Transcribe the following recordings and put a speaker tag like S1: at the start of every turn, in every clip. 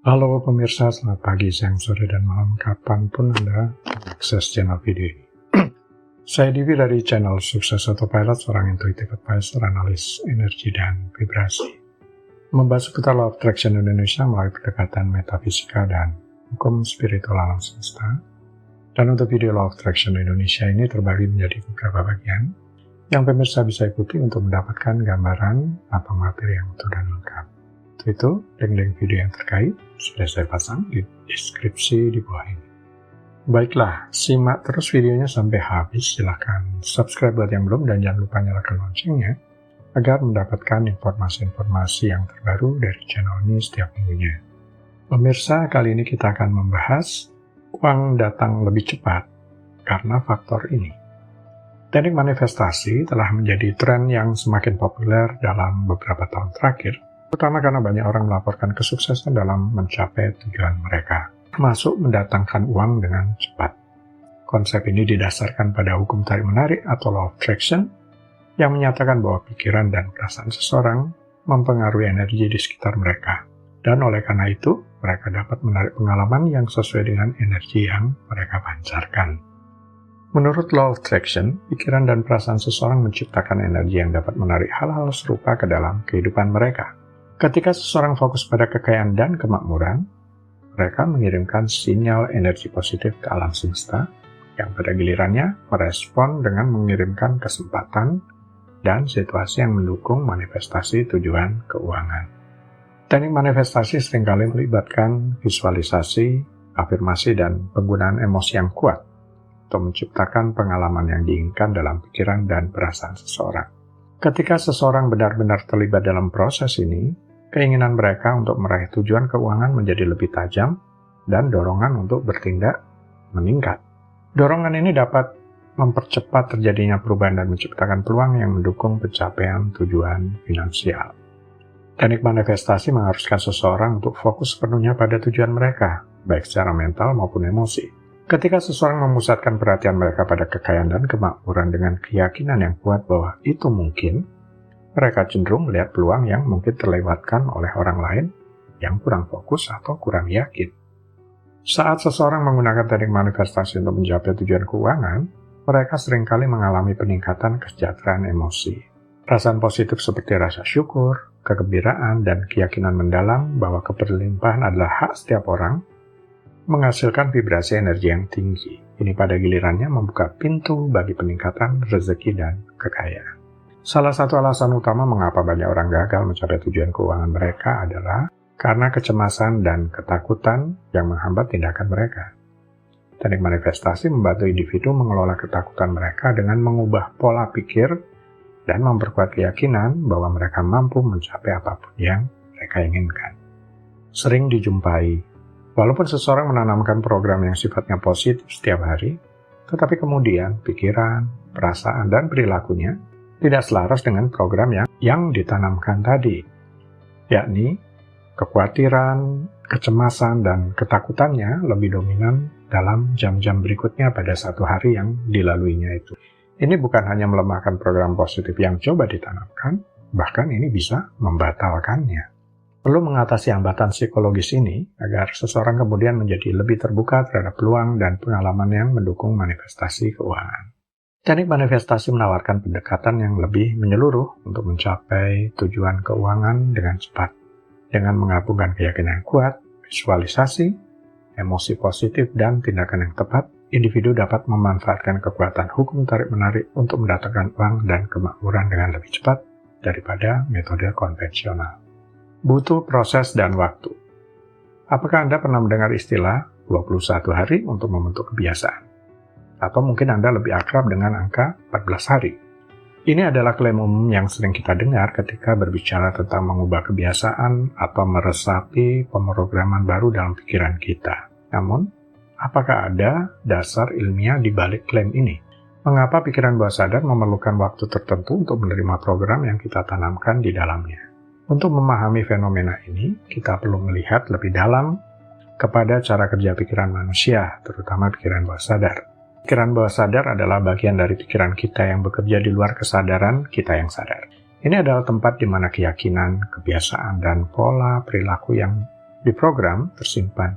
S1: Halo pemirsa, selamat pagi, siang, sore, dan malam kapanpun Anda mengakses channel video ini. Saya Divi dari channel Sukses Autopilot, seorang intuitive advisor, analis energi dan vibrasi. Membahas seputar Law of Attraction Indonesia melalui pendekatan metafisika dan hukum spiritual alam semesta. Dan untuk video Law of Attraction Indonesia ini terbagi menjadi beberapa bagian yang pemirsa bisa ikuti untuk mendapatkan gambaran atau materi yang utuh dan lengkap. Itu link-link video yang terkait sudah saya pasang di deskripsi di bawah ini. Baiklah, simak terus videonya sampai habis. Silahkan subscribe buat yang belum dan jangan lupa nyalakan loncengnya agar mendapatkan informasi-informasi yang terbaru dari channel ini setiap minggunya. Pemirsa, kali ini kita akan membahas uang datang lebih cepat karena faktor ini. Teknik manifestasi telah menjadi tren yang semakin populer dalam beberapa tahun terakhir, terutama karena banyak orang melaporkan kesuksesan dalam mencapai tujuan mereka, termasuk mendatangkan uang dengan cepat. Konsep ini didasarkan pada hukum tarik-menarik atau Law of Attraction, yang menyatakan bahwa pikiran dan perasaan seseorang mempengaruhi energi di sekitar mereka, dan oleh karena itu, mereka dapat menarik pengalaman yang sesuai dengan energi yang mereka pancarkan. Menurut Law of Attraction, pikiran dan perasaan seseorang menciptakan energi yang dapat menarik hal-hal serupa ke dalam kehidupan mereka. Ketika seseorang fokus pada kekayaan dan kemakmuran, mereka mengirimkan sinyal energi positif ke alam semesta, yang pada gilirannya merespon dengan mengirimkan kesempatan dan situasi yang mendukung manifestasi tujuan keuangan. Teknik manifestasi seringkali melibatkan visualisasi, afirmasi, dan penggunaan emosi yang kuat untuk menciptakan pengalaman yang diinginkan dalam pikiran dan perasaan seseorang. Ketika seseorang benar-benar terlibat dalam proses ini, keinginan mereka untuk meraih tujuan keuangan menjadi lebih tajam dan dorongan untuk bertindak meningkat. Dorongan ini dapat mempercepat terjadinya perubahan dan menciptakan peluang yang mendukung pencapaian tujuan finansial. Teknik manifestasi mengharuskan seseorang untuk fokus sepenuhnya pada tujuan mereka, baik secara mental maupun emosi. Ketika seseorang memusatkan perhatian mereka pada kekayaan dan kemakmuran dengan keyakinan yang kuat bahwa itu mungkin, mereka cenderung melihat peluang yang mungkin terlewatkan oleh orang lain yang kurang fokus atau kurang yakin. Saat seseorang menggunakan teknik manifestasi untuk mencapai tujuan keuangan, mereka seringkali mengalami peningkatan kesejahteraan emosi. Perasaan positif seperti rasa syukur, kegembiraan, dan keyakinan mendalam bahwa keberlimpahan adalah hak setiap orang menghasilkan vibrasi energi yang tinggi. Ini pada gilirannya membuka pintu bagi peningkatan rezeki dan kekayaan. Salah satu alasan utama mengapa banyak orang gagal mencapai tujuan keuangan mereka adalah karena kecemasan dan ketakutan yang menghambat tindakan mereka. Teknik manifestasi membantu individu mengelola ketakutan mereka dengan mengubah pola pikir dan memperkuat keyakinan bahwa mereka mampu mencapai apapun yang mereka inginkan. Sering dijumpai, walaupun seseorang menanamkan program yang sifatnya positif setiap hari, tetapi kemudian pikiran, perasaan, dan perilakunya tidak selaras dengan program yang ditanamkan tadi, yakni kekhawatiran, kecemasan, dan ketakutannya lebih dominan dalam jam-jam berikutnya pada satu hari yang dilaluinya itu. Ini bukan hanya melemahkan program positif yang coba ditanamkan, bahkan ini bisa membatalkannya. Perlu mengatasi hambatan psikologis ini agar seseorang kemudian menjadi lebih terbuka terhadap peluang dan pengalaman yang mendukung manifestasi keuangan. Teknik manifestasi menawarkan pendekatan yang lebih menyeluruh untuk mencapai tujuan keuangan dengan cepat. Dengan menggabungkan keyakinan yang kuat, visualisasi, emosi positif, dan tindakan yang tepat, individu dapat memanfaatkan kekuatan hukum tarik-menarik untuk mendatangkan uang dan kemakmuran dengan lebih cepat daripada metode konvensional. Butuh proses dan waktu. Apakah Anda pernah mendengar istilah 21 hari untuk membentuk kebiasaan? Atau mungkin Anda lebih akrab dengan angka 14 hari. Ini adalah klaim umum yang sering kita dengar ketika berbicara tentang mengubah kebiasaan atau meresapi pemrograman baru dalam pikiran kita. Namun, apakah ada dasar ilmiah di balik klaim ini? Mengapa pikiran bawah sadar memerlukan waktu tertentu untuk menerima program yang kita tanamkan di dalamnya? Untuk memahami fenomena ini, kita perlu melihat lebih dalam kepada cara kerja pikiran manusia, terutama pikiran bawah sadar. Pikiran bawah sadar adalah bagian dari pikiran kita yang bekerja di luar kesadaran kita yang sadar. Ini adalah tempat di mana keyakinan, kebiasaan, dan pola perilaku yang di program tersimpan.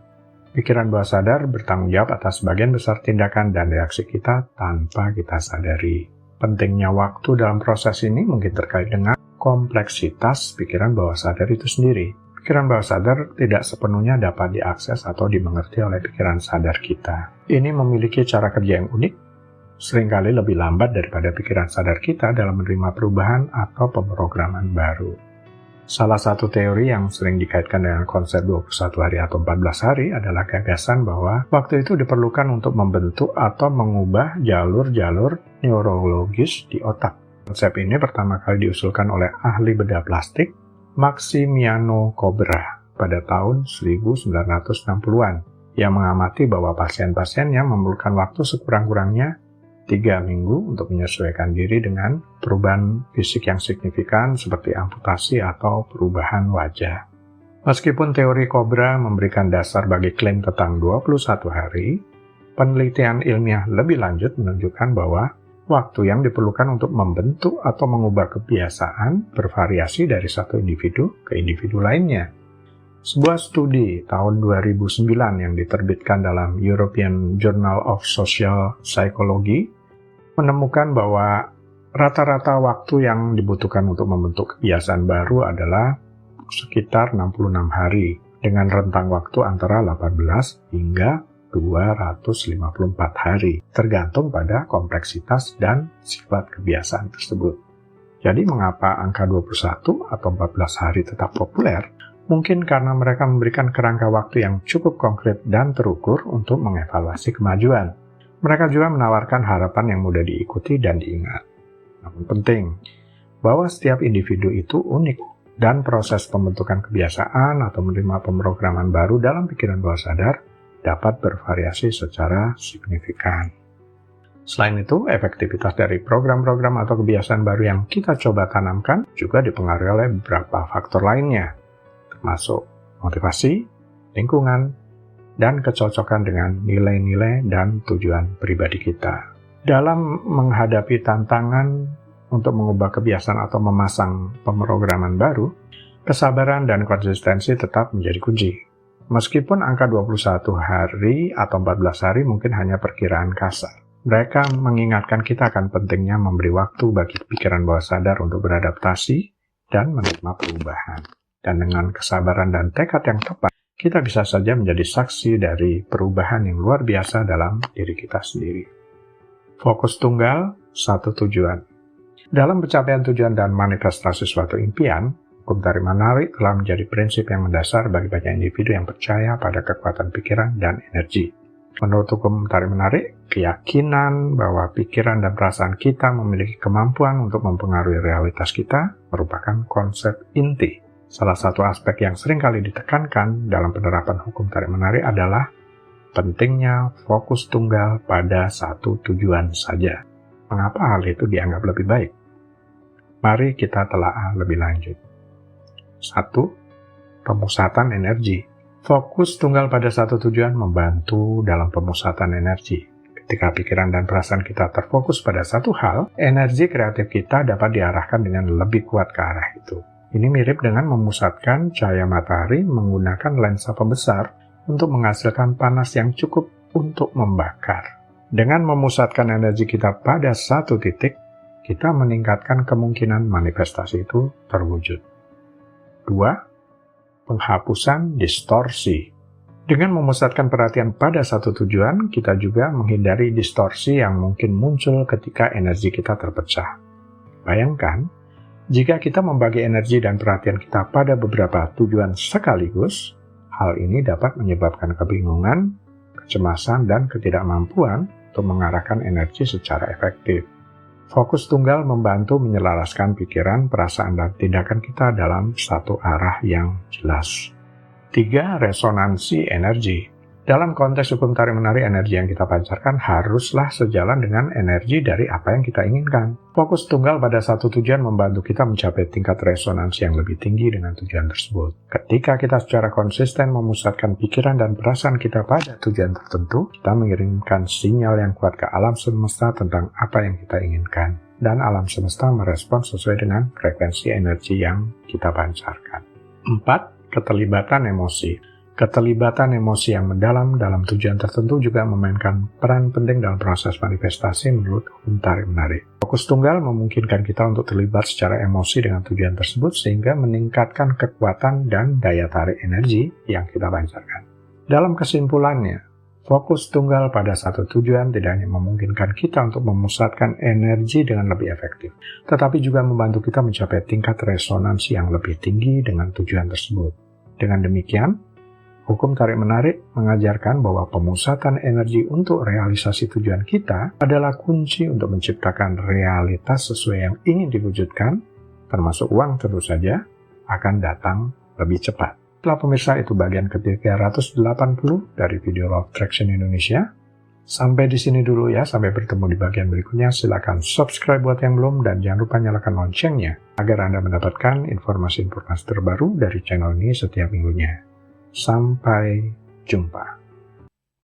S1: Pikiran bawah sadar bertanggung jawab atas sebagian besar tindakan dan reaksi kita tanpa kita sadari. Pentingnya waktu dalam proses ini mungkin terkait dengan kompleksitas pikiran bawah sadar itu sendiri. Pikiran bawah sadar tidak sepenuhnya dapat diakses atau dimengerti oleh pikiran sadar kita. Ini memiliki cara kerja yang unik, seringkali lebih lambat daripada pikiran sadar kita dalam menerima perubahan atau pemrograman baru. Salah satu teori yang sering dikaitkan dengan konsep 21 hari atau 14 hari adalah gagasan bahwa waktu itu diperlukan untuk membentuk atau mengubah jalur-jalur neurologis di otak. Konsep ini pertama kali diusulkan oleh ahli bedah plastik Maximiano Cobra pada tahun 1960-an yang mengamati bahwa pasien-pasiennya memerlukan waktu sekurang-kurangnya 3 minggu untuk menyesuaikan diri dengan perubahan fisik yang signifikan seperti amputasi atau perubahan wajah. Meskipun teori Cobra memberikan dasar bagi klaim tentang 21 hari, penelitian ilmiah lebih lanjut menunjukkan bahwa waktu yang diperlukan untuk membentuk atau mengubah kebiasaan bervariasi dari satu individu ke individu lainnya. Sebuah studi tahun 2009 yang diterbitkan dalam European Journal of Social Psychology menemukan bahwa rata-rata waktu yang dibutuhkan untuk membentuk kebiasaan baru adalah sekitar 66 hari, dengan rentang waktu antara 18 hingga 254 hari, tergantung pada kompleksitas dan sifat kebiasaan tersebut. Jadi mengapa angka 21 atau 14 hari tetap populer? Mungkin karena mereka memberikan kerangka waktu yang cukup konkret dan terukur untuk mengevaluasi kemajuan. Mereka juga menawarkan harapan yang mudah diikuti dan diingat. Namun penting, bahwa setiap individu itu unik dan proses pembentukan kebiasaan atau menerima pemrograman baru dalam pikiran bawah sadar dapat bervariasi secara signifikan. Selain itu, efektivitas dari program-program atau kebiasaan baru yang kita coba tanamkan juga dipengaruhi oleh beberapa faktor lainnya, termasuk motivasi, lingkungan, dan kecocokan dengan nilai-nilai dan tujuan pribadi kita. Dalam menghadapi tantangan untuk mengubah kebiasaan atau memasang pemrograman baru, kesabaran dan konsistensi tetap menjadi kunci. Meskipun angka 21 hari atau 14 hari mungkin hanya perkiraan kasar, mereka mengingatkan kita akan pentingnya memberi waktu bagi pikiran bawah sadar untuk beradaptasi dan menerima perubahan. Dan dengan kesabaran dan tekad yang tepat, kita bisa saja menjadi saksi dari perubahan yang luar biasa dalam diri kita sendiri. Fokus tunggal, satu tujuan. Dalam pencapaian tujuan dan manifestasi suatu impian, hukum tarik-menarik telah menjadi prinsip yang mendasar bagi banyak individu yang percaya pada kekuatan pikiran dan energi. Menurut hukum tarik-menarik, keyakinan bahwa pikiran dan perasaan kita memiliki kemampuan untuk mempengaruhi realitas kita merupakan konsep inti. Salah satu aspek yang sering kali ditekankan dalam penerapan hukum tarik-menarik adalah pentingnya fokus tunggal pada satu tujuan saja. Mengapa hal itu dianggap lebih baik? Mari kita telaah lebih lanjut. 1. Pemusatan energi. Fokus tunggal pada satu tujuan membantu dalam pemusatan energi. Ketika pikiran dan perasaan kita terfokus pada satu hal, energi kreatif kita dapat diarahkan dengan lebih kuat ke arah itu. Ini mirip dengan memusatkan cahaya matahari menggunakan lensa pembesar untuk menghasilkan panas yang cukup untuk membakar. Dengan memusatkan energi kita pada satu titik, kita meningkatkan kemungkinan manifestasi itu terwujud. 2. Penghapusan distorsi. Dengan memusatkan perhatian pada satu tujuan, kita juga menghindari distorsi yang mungkin muncul ketika energi kita terpecah. Bayangkan, jika kita membagi energi dan perhatian kita pada beberapa tujuan sekaligus, hal ini dapat menyebabkan kebingungan, kecemasan, dan ketidakmampuan untuk mengarahkan energi secara efektif. Fokus tunggal membantu menyelaraskan pikiran, perasaan, dan tindakan kita dalam satu arah yang jelas. 3. Resonansi energi. Dalam konteks hukum tarik-menarik, energi yang kita pancarkan haruslah sejalan dengan energi dari apa yang kita inginkan. Fokus tunggal pada satu tujuan membantu kita mencapai tingkat resonansi yang lebih tinggi dengan tujuan tersebut. Ketika kita secara konsisten memusatkan pikiran dan perasaan kita pada tujuan tertentu, kita mengirimkan sinyal yang kuat ke alam semesta tentang apa yang kita inginkan. Dan alam semesta merespon sesuai dengan frekuensi energi yang kita pancarkan. 4. Keterlibatan emosi. Keterlibatan emosi yang mendalam dalam tujuan tertentu juga memainkan peran penting dalam proses manifestasi menurut hukum tarik-menarik. Fokus tunggal memungkinkan kita untuk terlibat secara emosi dengan tujuan tersebut sehingga meningkatkan kekuatan dan daya tarik energi yang kita pancarkan. Dalam kesimpulannya, fokus tunggal pada satu tujuan tidak hanya memungkinkan kita untuk memusatkan energi dengan lebih efektif, tetapi juga membantu kita mencapai tingkat resonansi yang lebih tinggi dengan tujuan tersebut. Dengan demikian, hukum tarik-menarik mengajarkan bahwa pemusatan energi untuk realisasi tujuan kita adalah kunci untuk menciptakan realitas sesuai yang ingin diwujudkan, termasuk uang tentu saja, akan datang lebih cepat. Setelah pemirsa, itu bagian ke-380 dari video Law of Attraction Indonesia. Sampai di sini dulu ya, sampai bertemu di bagian berikutnya. Silakan subscribe buat yang belum dan jangan lupa nyalakan loncengnya agar Anda mendapatkan informasi-informasi terbaru dari channel ini setiap minggunya. Sampai jumpa.